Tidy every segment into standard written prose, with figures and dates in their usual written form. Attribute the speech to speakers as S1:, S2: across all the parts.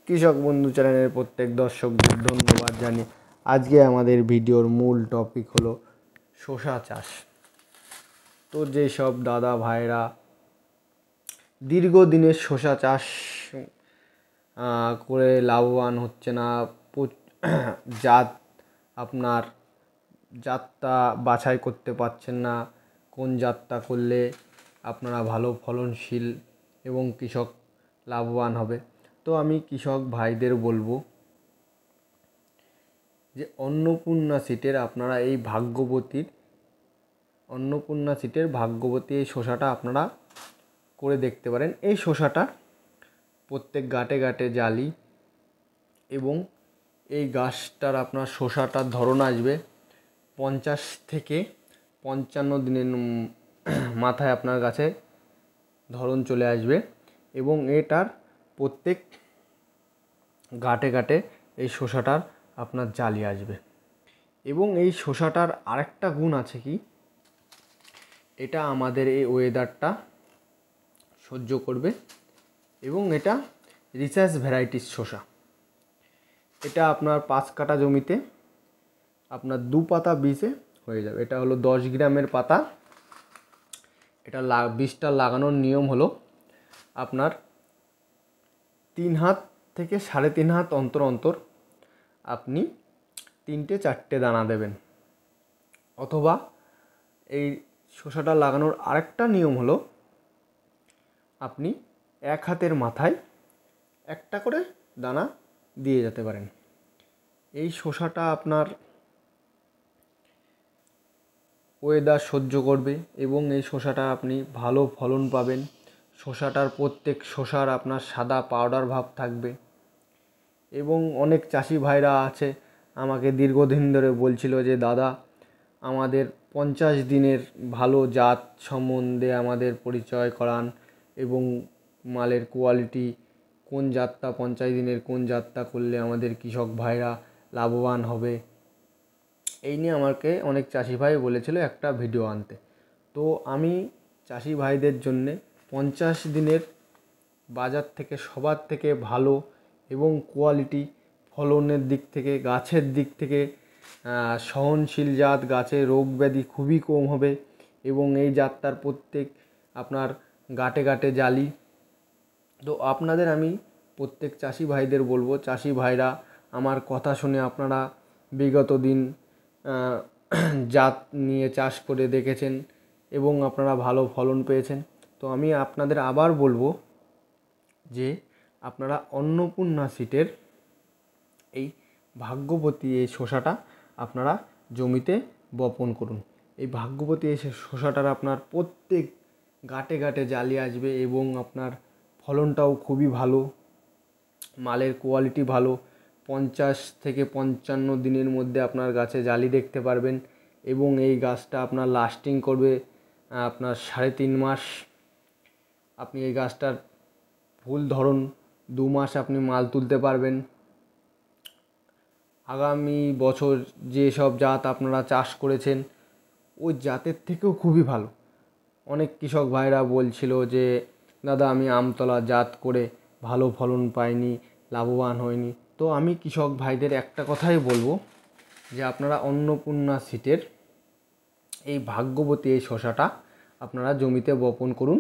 S1: কৃষক বন্ধু চ্যানেলের প্রত্যেক দর্শকদের ধন্যবাদ জানিয়ে আজকে আমাদের ভিডিওর মূল টপিক হলো শসা চাষ। তো যেসব দাদা ভাইরা দীর্ঘদিনের শসা চাষ করে লাভবান হচ্ছে না, জাত আপনার জাতটা বাছাই করতে পারছেন না, কোন জাতটা করলে আপনারা ভালো ফলনশীল এবং কৃষক লাভবান হবে, তো আমি কৃষক ভাইদের বলবো যে অন্নপূর্ণা সিটের আপনারা এই ভাগ্যবতী এই শসাটা আপনারা করে দেখতে পারেন। এই শসাটা প্রত্যেক গাঁটে গাঁটে জালি এবং এই গাছটার আপনার শসাটার ধরন আসবে 50 থেকে 55 দিনের মাথায় আপনার গাছে ধরন চলে আসবে এবং এটার প্রত্যেক গাঁটে গাঁটে এই শসাটার আপনার জালি আসবে। এবং এই শসাটার আরেকটা গুণ আছে কি, এটা আমাদের এই ওয়েদারটা সহ্য করবে এবং এটা রিসার্চ ভ্যারাইটিস শসা। এটা আপনার 5 কাঠা জমিতে আপনার 2 পাতা বীজে হয়ে যাবে। এটা হলো 10 গ্রামের পাতা। এটা বীজটা লাগানোর নিয়ম হলো আপনার 3 হাত থেকে 3.5 হাত অন্তর অন্তর আপনি 3-4টে দানা দেবেন। অথবা এই শসাটা লাগানোর আরেকটা নিয়ম হলো আপনি 1 হাতের মাথায় একটা করে দানা দিয়ে যেতে পারেন। এই শসাটা আপনার ওয়েদার সহ্য করবে এবং এই শসাটা আপনি ভালো ফলন পাবেন। শসাটার প্রত্যেক শসার আপনার সাদা পাউডার ভাব থাকবে এবং অনেক চাষি ভাইরা আছে আমাকে দীর্ঘদিন ধরে বলছিল যে দাদা আমাদের 50 দিনের ভালো জাত সম্বন্ধে আমাদের পরিচয় করান এবং মালের কোয়ালিটি, কোন জাতটা 50 দিনের কোন জাতটা করলে আমাদের কৃষক ভাইরা লাভবান হবে, এই নিয়ে আমাকে অনেক চাষি ভাই বলেছিল একটা ভিডিও আনতে। তো আমি চাষি ভাইদের জন্যে 50 দিনের বাজার থেকে সবার থেকে ভালো এবং কোয়ালিটি, ফলনের দিক থেকে, গাছের দিক থেকে সহনশীল জাত, গাছে রোগ ব্যাধি খুবই কম হবে এবং এই জাতটার প্রত্যেক আপনার গাঁটে গাঁটে জালি। তো আপনাদের আমি প্রত্যেক চাষি ভাইদের বলবো, চাষি ভাইরা আমার কথা শুনে আপনারা বিগত দিন জাত নিয়ে চাষ করে দেখেছেন এবং আপনারা ভালো ফলন পেয়েছেন। তো আমি আপনাদের আবার বলবো যে আপনারা অন্নপূর্ণা সিটের এই ভাগ্যবতী এই শসাটা আপনারা জমিতে বপন করুন। এই ভাগ্যবতী এই শসাটার আপনার প্রত্যেক গাঁটে গাঁটে জালি আসবে এবং আপনার ফলনটাও খুবই ভালো, মালের কোয়ালিটি ভালো। 50 থেকে 55 দিনের মধ্যে আপনার গাছে জালি দেখতে পারবেন এবং এই গাছটা আপনার লাস্টিং করবে আপনার 3.5 মাস। আপনি এই গাছটার ফুল ধরুন 2 মাস আপনি মাল তুলতে পারবেন। আগামী বছর যেসব জাত আপনারা চাষ করেছেন ওই জাতের থেকেও খুবই ভালো। অনেক কৃষক ভাইরা বলছিল যে দাদা আমি আমতলা জাত করে ভালো ফলন পাইনি, লাভবান হয়নি। তো আমি কৃষক ভাইদের একটা কথাই বলবো যে আপনারা অন্নপূর্ণা সিটের এই ভাগ্যবতী এই শসাটা আপনারা জমিতে বপন করুন।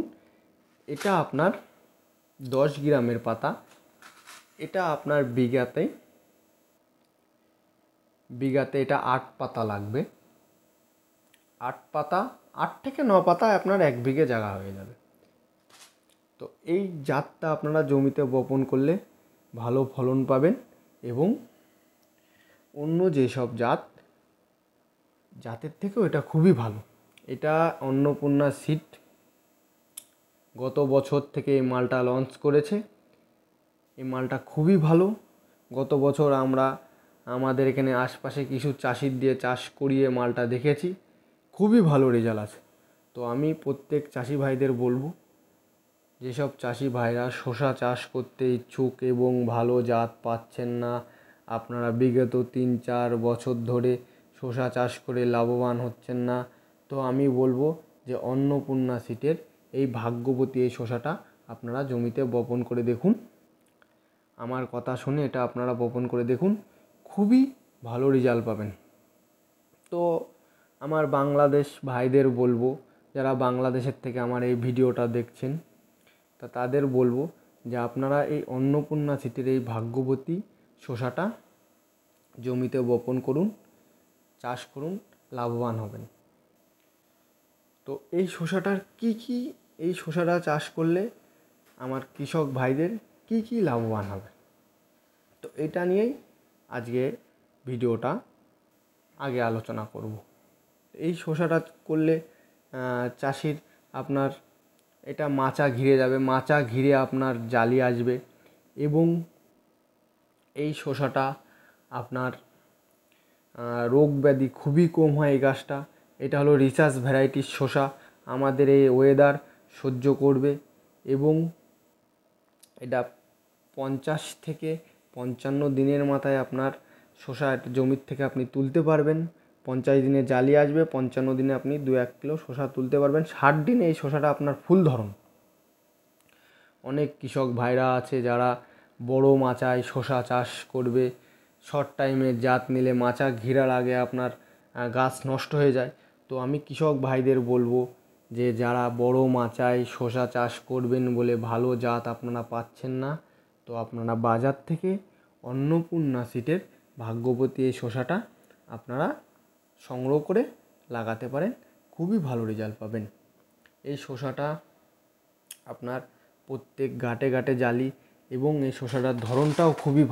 S1: এটা আপনার 10 গ্রামের পাতা। এটা আপনার বিঘাতে এটা 8 পাতা লাগবে। 8 থেকে 9 পাতা আপনার 1 বিঘে জায়গা হয়ে যাবে। তো এই জাতটা আপনারা জমিতে বপন করলে ভালো ফলন পাবেন এবং অন্য যেসব জাতের থেকেও এটা খুবই ভালো। এটা অন্নপূর্ণা সিড গত বছর থেকে এই মালটা লঞ্চ করেছে। এই মালটা খুবই ভালো। গত বছর আমরা আমাদের এখানে আশপাশে কিছু চাষির দিয়ে চাষ করিয়ে মালটা দেখেছি, খুবই ভালো রেজাল্ট আছে। তো আমি প্রত্যেক চাষি ভাইদের বলবো, যেসব চাষি ভাইরা শসা চাষ করতে ইচ্ছুক এবং ভালো জাত পাচ্ছেন না, আপনারা বিগত 3-4 বছর ধরে শসা চাষ করে লাভবান হচ্ছেন না, তো আমি বলবো যে অন্নপূর্ণা সিটের এই ভাগ্যবতী এই শসাটা আপনারা জমিতে বপন করে দেখুন। আমার কথা শুনে এটা আপনারা বপন করে দেখুন, খুবই ভালো রেজাল্ট পাবেন। তো আমার বাংলাদেশ ভাইদের বলবো, যারা বাংলাদেশের থেকে আমার এই ভিডিওটা দেখছেন, তা তাদের বলবো যে আপনারা এই অন্নপূর্ণা সিটের এই ভাগ্যবতী শসাটা জমিতে বপন করুন, চাষ করুন, লাভবান হবেন। তো এই শসাটার এই শসাটা চাষ করলে আমার কৃষক ভাইদের কি লাভবান হবে, তো এটা নিয়েই আজকে ভিডিওটা আগে আলোচনা করব। এই শসাটা করলে চাষির আপনার এটা মাচা ঘিরে যাবে, মাচা ঘিরে আপনার জালি আসবে, এবং এই শসাটা আপনার রোগ ব্যাধি খুবই কম হয়। এই গাছটা, এটা হলো রিসার্চ ভ্যারাইটির শসা, আমাদের এই ওয়েদার সহ্য করবে, এবং এটা 50 থেকে 55 দিনের মাথায় আপনার শসা জমির থেকে আপনি তুলতে পারবেন। 50 দিনে জালি আসবে, 55 দিনে আপনি 2-1 কিলো শসা তুলতে পারবেন। 60 দিনে এই শসাটা আপনার ফুল ধরন। অনেক কৃষক ভাইরা আছে যারা বড় মাচায় শসা চাষ করবে, শর্ট টাইমে জাত নিলে মাচা ঘিরার আগে আপনার গাছ নষ্ট হয়ে যায়। তো আমি কৃষক ভাইদের বলবো যে যারা বড় মাচায় শসা চাষ করবেন বলে ভালো জাত আপনারা পাচ্ছেন না, তো আপনারা বাজার থেকে অন্নপূর্ণা সিটের ভাগ্যবতী এই শসাটা আপনারা সংগ্রহ করে লাগাতে পারেন, খুবই ভালো রেজাল্ট পাবেন। এই শসাটা আপনার প্রত্যেক গাঁটে গাঁটে জালি, এবং এই শসাটার ধরনটাও খুবই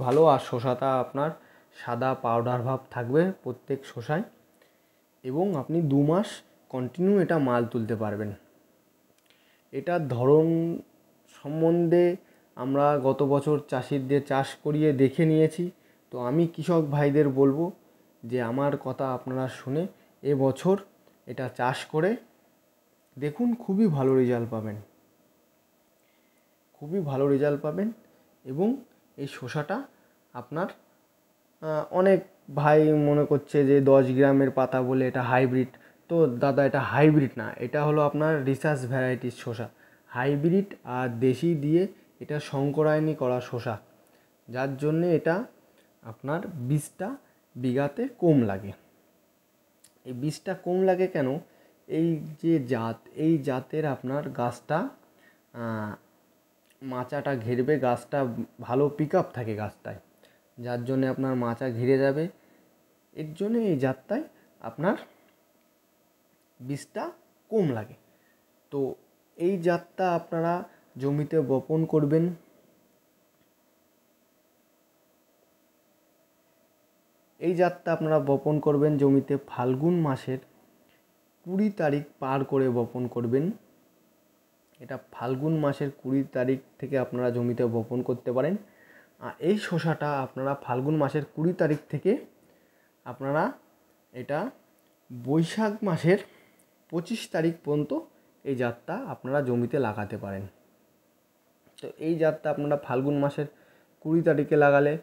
S1: ভালো, আর শসাটা আপনার সাদা পাউডার ভাব থাকবে প্রত্যেক শসায়, এবং আপনি 2 মাস কন্টিনিউ এটা মাল তুলতে পারবেন। এটার ধরন সম্বন্ধে আমরা গত বছর চাষিদের চাষ করিয়ে দেখে নিয়েছি। তো আমি কৃষক ভাইদের বলবো যে আমার কথা আপনারা শুনে এবছর এটা চাষ করে দেখুন, খুবই ভালো রেজাল্ট পাবেন। এবং এই শসাটা আপনার অনেক ভাই মনে করছে যে 10 গ্রামের পাতা বলে এটা হাইব্রিড। তো দাদা, এটা হাইব্রিড না, এটা হলো আপনার রিসার্চ ভ্যারাইটির শসা। হাইব্রিড আর দেশি দিয়ে এটা সংকরায়নি করা শসা, যার জন্যে এটা আপনার বীজটা বিঘাতে কম লাগে। এই বীজটা কম লাগে কেন? এই যে এই জাতের আপনার গাছটা মাচাটা ঘিরবে, গাছটা ভালো পিক আপ থাকে গাছটায়, যার জন্যে আপনার মাচা ঘিরে যাবে। এর জন্যে এই জাতটায় আপনার বীজটা কম লাগে। তো এই জাতটা আপনারা জমিতে বপন করবেন। জমিতে ফাল্গুন মাসের 20 তারিখ পার করে বপন করবেন। এটা ফাল্গুন মাসের 20 তারিখ থেকে আপনারা জমিতে বপন করতে পারেন। আর এই শসাটা আপনারা ফাল্গুন মাসের 20 তারিখ থেকে আপনারা এটা বৈশাখ মাসের 25 তারিখ পর্যন্ত এই জাতটা আপনারা জমিতে লাগাতে পারেন। তো এই জাতটা আপনারা ফাল্গুন মাসের 20 তারিখে লাগালে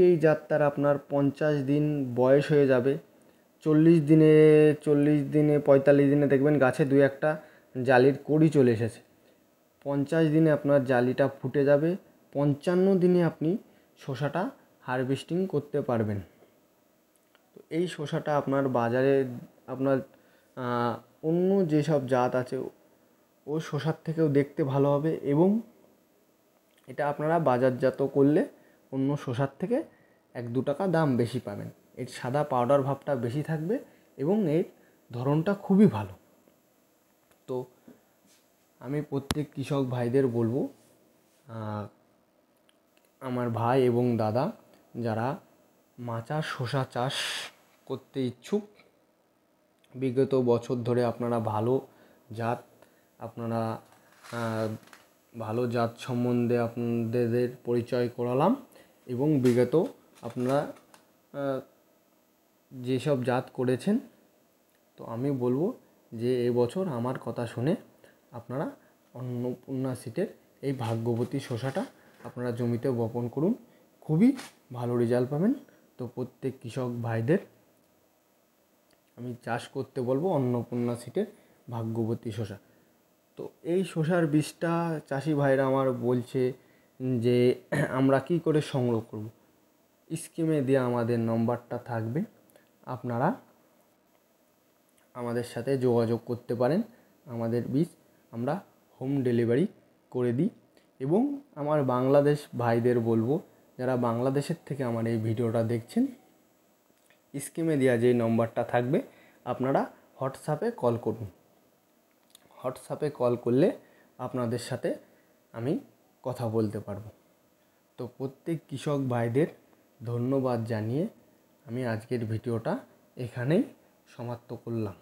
S1: এই জাতটার আপনার 50 দিন বয়স হয়ে যাবে, 40 দিনে 45 দিনে দেখবেন গাছে 2-1টা জালির কড়ি চলে এসেছে। 50 দিনে আপনার জালিটা ফুটে যাবে, 55 দিনে আপনি শসাটা হারভেস্টিং করতে পারবেন। তো এই শসাটা আপনার বাজারে আপনার অন্য যেসব জাত আছে ওই শসার থেকেও দেখতে ভালো হবে, এবং এটা আপনারা বাজারজাত করলে অন্য শসার থেকে 1-2 টাকা দাম বেশি পাবেন। এর সাদা পাউডার ভাবটা বেশি থাকবে, এবং এর ধরনটা খুবই ভালো। তো আমি প্রত্যেক কৃষক ভাইদের বলবো, আমার ভাই এবং দাদা যারা মাচার শসা চাষ করতে ইচ্ছুক, বিগত বছর ধরে আপনারা ভালো জাত সম্বন্ধে আপনাদের পরিচয় করালাম, এবং বিগত আপনারা যেসব জাত করেছেন, তো আমি বলবো যে এবছর আমার কথা শুনে আপনারা অন্নপূর্ণা সিটের এই ভাগ্যবতী শসাটা আপনারা জমিতে বপন করুন, খুবই ভালো রেজাল্ট পাবেন। তো প্রত্যেক কৃষক ভাইদের আমি চাষ করতে বলবো অন্নপূর্ণা সিটের ভাগ্যবতী শসা। তো তো এই শসার বীজটা চাষি ভাইরা আমার বলছে যে আমরা কি করে সংগ্রহ করব। স্ক্রিনে দেওয়া আমাদের নম্বরটা থাকবে, আপনারা আমাদের সাথে যোগাযোগ করতে পারেন। আমাদের বীজ আমরা হোম ডেলিভারি করে দিই। এবং আমার বাংলাদেশ ভাইদের বলবো, যারা বাংলাদেশের থেকে আমার এই ভিডিওটা দেখছেন, স্ক্রিনে দেওয়া যে নম্বরটা থাকবে আপনারা হোয়াটসঅ্যাপে কল করুন। হোয়াটসঅ্যাপে কল করলে আপনাদের সাথে আমি কথা বলতে পারবো। তো প্রত্যেক কৃষক ভাইদের ধন্যবাদ জানিয়ে আমি আজকের ভিডিওটা এখানেই সমাপ্ত করলাম।